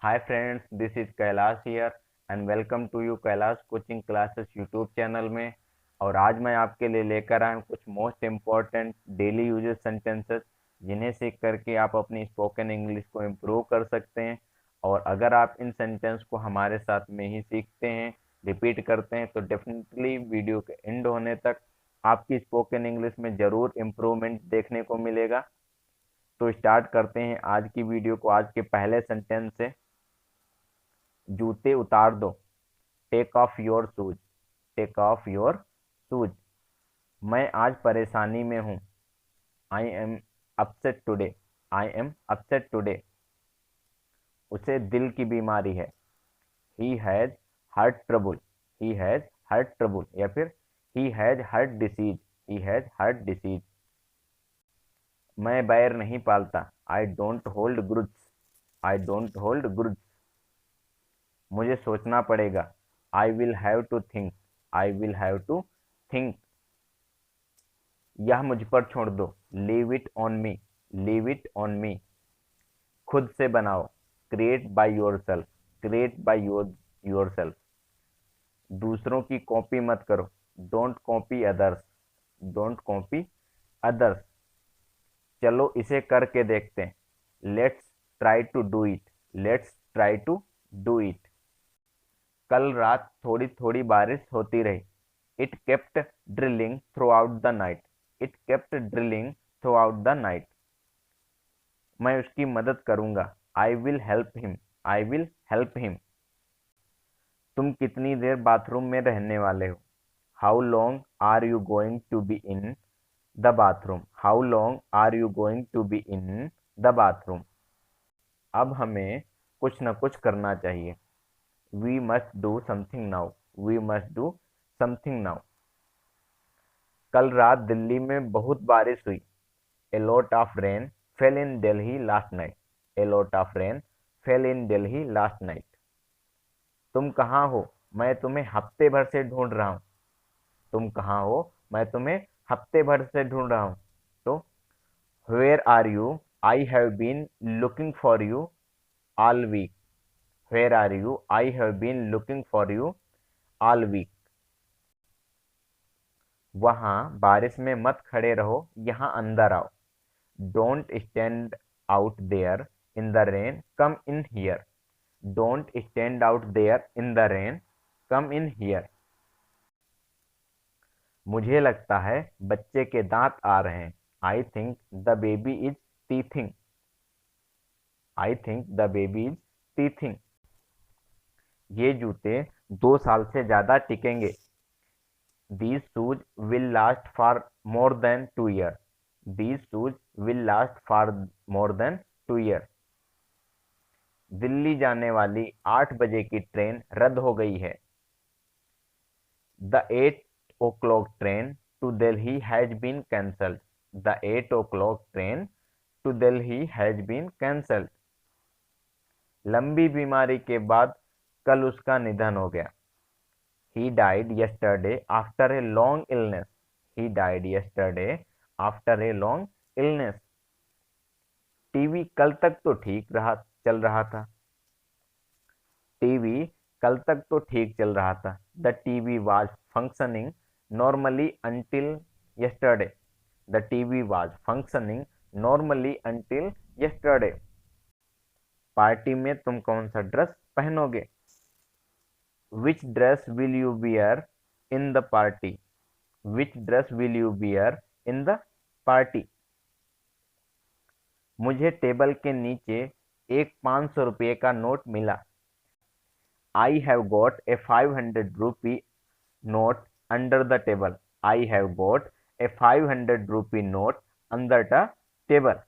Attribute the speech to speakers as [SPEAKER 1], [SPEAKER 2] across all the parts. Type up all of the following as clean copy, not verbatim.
[SPEAKER 1] Hi friends, this is Kailash here and welcome to you Kailash coaching classes YouTube channel में। और आज मैं आपके लिए लेकर आया हूँ कुछ most important daily uses sentences जिन्हें सीख करके आप अपनी स्पोकन इंग्लिश को इम्प्रूव कर सकते हैं। और अगर आप इन सेंटेंस को हमारे साथ में ही सीखते हैं, रिपीट करते हैं, तो डेफिनेटली वीडियो के एंड होने तक आपकी स्पोकन इंग्लिश में ज़रूर इम्प्रूवमेंट देखने को मिलेगा। तो स्टार्ट करते हैं आज की वीडियो को आज के पहले सेंटेंस से। जूते उतार दो। Take off your shoes. Take off your shoes. मैं आज परेशानी में हूँ। I am upset today. I am upset today. उसे दिल की बीमारी है। He has heart trouble. He has heart trouble या फिर he has heart disease. He has heart disease. मैं बैर नहीं पालता। I don't hold grudges. I don't hold grudges. मुझे सोचना पड़ेगा। I will have to think. I will have to think. यह मुझ पर छोड़ दो। Leave it on me. Leave it on me. खुद से बनाओ। Create by your self. Create by your self. दूसरों की कॉपी मत करो। Don't copy others. Don't copy others. चलो इसे करके देखते हैं। Let's try to do it. Let's try to do it. कल रात थोड़ी थोड़ी बारिश होती रही। It kept drilling throughout the night. It kept drilling throughout the night. मैं उसकी मदद करूंगा। I will help him. I will help him. तुम कितनी देर बाथरूम में रहने वाले हो। How long are you going to be in the bathroom. How long are you going to be in the bathroom. अब हमें कुछ न कुछ करना चाहिए। We must do something now. We must do something now. कल रात दिल्ली में बहुत बारिश हुई। A lot of rain fail in Delhi last night. A lot of rain fail in Delhi last night. तुम कहाँ हो। मैं तुम्हें हफ्ते भर से ढूंढ रहा हूँ। तुम कहाँ हो। मैं तुम्हें हफ्ते भर से ढूंढ रहा हूँ। तो where are you. I have been looking for you all week. Where are you. I have been looking for you all week. वहां बारिश में मत खड़े रहो, यहां अंदर आओ। Don't stand out there in the rain, come in here. Don't stand out there in the rain, come in here. मुझे लगता है बच्चे के दांत आ रहे हैं। I think the baby is teething. I think the baby is teething. ये जूते 2 साल से ज्यादा टिकेंगे। These shoes will last for more than 2 years. These shoes will last for more than 2 years. Delhi जाने वाली 8 बजे की ट्रेन रद्द हो गई है। The 8 o'clock train to Delhi has been cancelled. The 8 o'clock train to Delhi has been cancelled. लंबी बीमारी के बाद कल उसका निधन हो गया। He died yesterday after a long illness. He died yesterday after a long illness. TV कल तक तो ठीक रहा चल रहा था। टीवी कल तक तो ठीक चल रहा था। The TV was functioning normally until yesterday. The TV was functioning normally until yesterday. Party में तुम कौन सा dress पहनोगे। Which dress will you wear in the party? Which dress will you wear in the party? मुझे table के नीचे एक 500 रुपये का नोट मिला। I have got a 500 rupee note under the table. I have got a 500 rupee note under the table.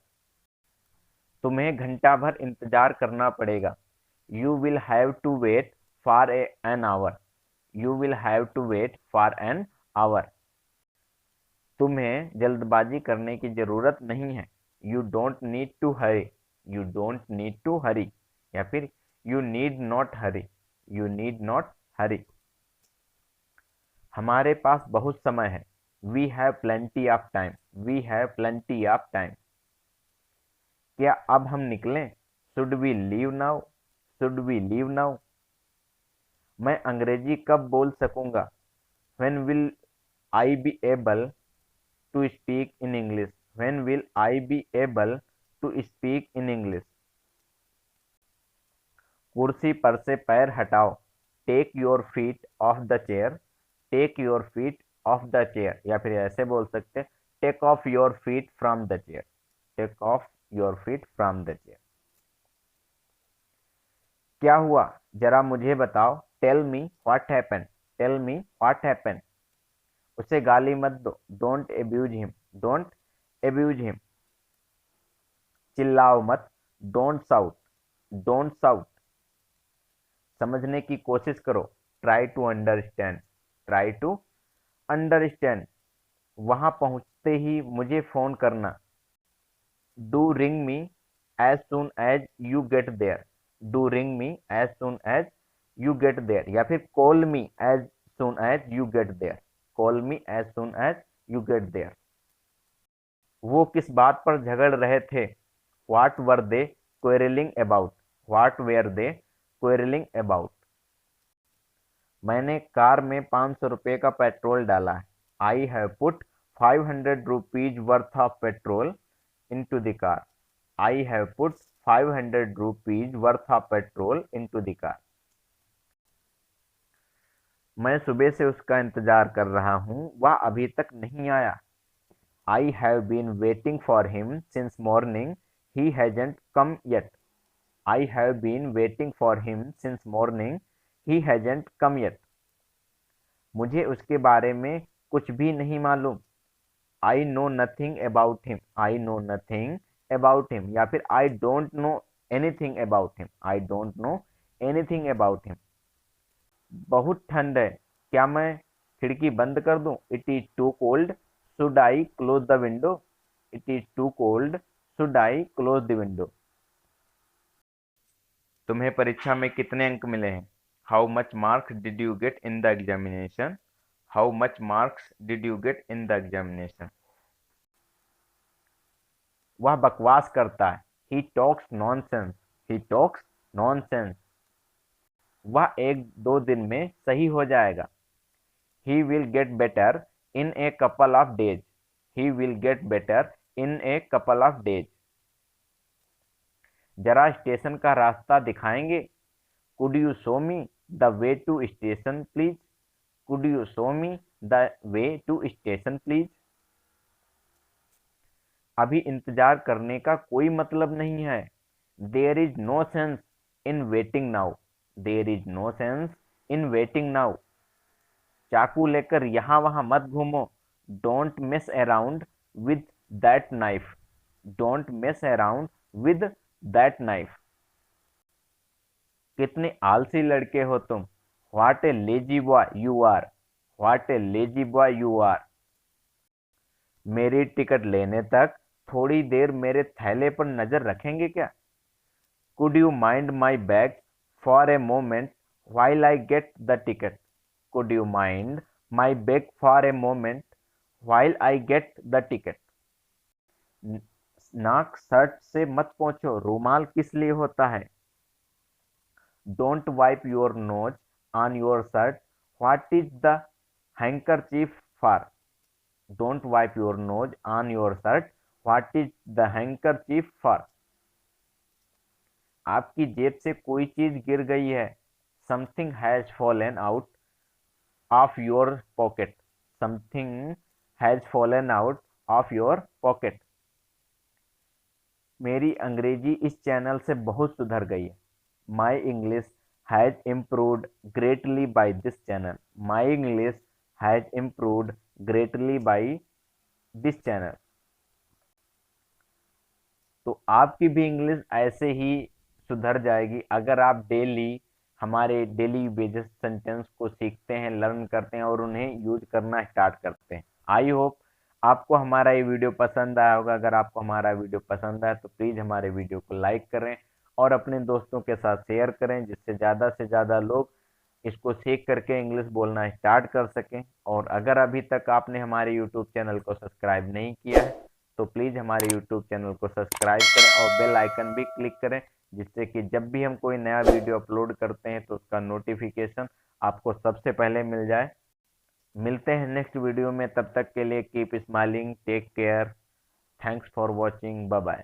[SPEAKER 1] तुम्हें घंटा भर इंतजार करना पड़ेगा। You will have to wait for an hour. You will have to wait for an hour. तुम्हें जल्दबाजी करने की जरूरत नहीं है। You don't need to hurry. You don't need to hurry. या फिर You need not hurry. You need not hurry. हमारे पास बहुत समय है। We have plenty of time. We have plenty of time. क्या अब हम निकलें। Should we leave now? Should we leave now? मैं अंग्रेजी कब बोल सकूंगा? When will I be able to speak in English? When will I be able to speak in English? कुर्सी पर से पैर हटाओ। Take your feet off the chair. Take your feet off the chair, या फिर ऐसे बोल सकते हैं, take off your feet from the chair. Take off your feet from the chair. क्या हुआ, जरा मुझे बताओ। Tell me what happen. Tell me what happen. उसे गाली मत दो। Don't abuse him. Don't abuse him. चिल्लाओ मत। Don't shout. Don't shout. समझने की कोशिश करो। Try to understand. Try to understand. वहां पहुंचते ही मुझे फोन करना। Do ring me as soon as you get there. Do ring me as soon as you get there, या फिर call me as soon as you get there. Call me as soon as you get there. वो किस बात पर झगड़ रहे थे? What were they quarreling about? What where they quarreling about? मैंने कार में 500 रुपये का पेट्रोल डाला है। I have put 500 rupees worth of petrol into the car. I have put 500 rupees worth of petrol into the car. मैं सुबह से उसका इंतजार कर रहा हूँ, वह अभी तक नहीं आया। I have been waiting for him since morning. He hasn't come yet. I have been waiting for him since morning. He hasn't come yet. मुझे उसके बारे में कुछ भी नहीं मालूम। I know nothing about him. I know nothing about him, या फिर I don't know anything about him. I don't know anything about him. बहुत ठंड है, क्या मैं खिड़की बंद कर दूं? It is too cold. Should I close the window? It is too cold. Should I close the window? तुम्हें परीक्षा में कितने अंक मिले हैं? How much marks did you get in the examination? How much marks did you get in the examination? वह बकवास करता है। He talks nonsense. He talks nonsense. वह 1-2 दिन में सही हो जाएगा। He will get better in a couple of days. He will get better in a couple of days. जरा स्टेशन का रास्ता दिखाएंगे? Could you show me the way to station please? Could you show me the way to station please? अभी इंतजार करने का कोई मतलब नहीं है। There is no sense in waiting now. There is no sense in waiting now. चाकू लेकर यहाँ वहाँ मत घूमो। Don't mess around with that knife. Don't mess around with that knife. कितने आलसी लड़के हो तुम। What a lazy boy you are. What a lazy boy you are. मेरी टिकट लेने तक थोड़ी देर मेरे थैले पर नजर रखेंगे क्या? Could you mind my bag for a moment while I get the ticket? Could you mind my bag for a moment while I get the ticket? नाक शर्ट से मत पोंछो, रूमाल किस लिए होता है? Don't wipe your nose on your shirt. What is the handkerchief for? Don't wipe your nose on your shirt. What is the handkerchief for? आपकी जेब से कोई चीज गिर गई है। Something has fallen out of your pocket. Something has fallen out of your pocket. मेरी अंग्रेजी इस चैनल से बहुत सुधर गई है। My English has improved greatly by this channel. My English has improved greatly by this channel. तो आपकी भी इंग्लिश ऐसे ही सुधर जाएगी अगर आप डेली हमारे डेली बेसिस सेंटेंस को सीखते हैं, लर्न करते हैं और उन्हें यूज करना स्टार्ट करते हैं। आई होप आपको हमारा ये वीडियो पसंद आया होगा। अगर आपको हमारा वीडियो पसंद आया तो प्लीज़ हमारे वीडियो को लाइक करें और अपने दोस्तों के साथ शेयर करें, जिससे ज़्यादा से ज़्यादा लोग इसको सीख करके इंग्लिश बोलना स्टार्ट कर सकें। और अगर अभी तक आपने हमारे यूट्यूब चैनल को सब्सक्राइब नहीं किया है तो प्लीज़ हमारे यूट्यूब चैनल को सब्सक्राइब करें और बेल आइकन भी क्लिक करें, जिससे कि जब भी हम कोई नया वीडियो अपलोड करते हैं तो उसका नोटिफिकेशन आपको सबसे पहले मिल जाए। मिलते हैं नेक्स्ट वीडियो में, तब तक के लिए keep smiling, take care, thanks for watching, bye bye.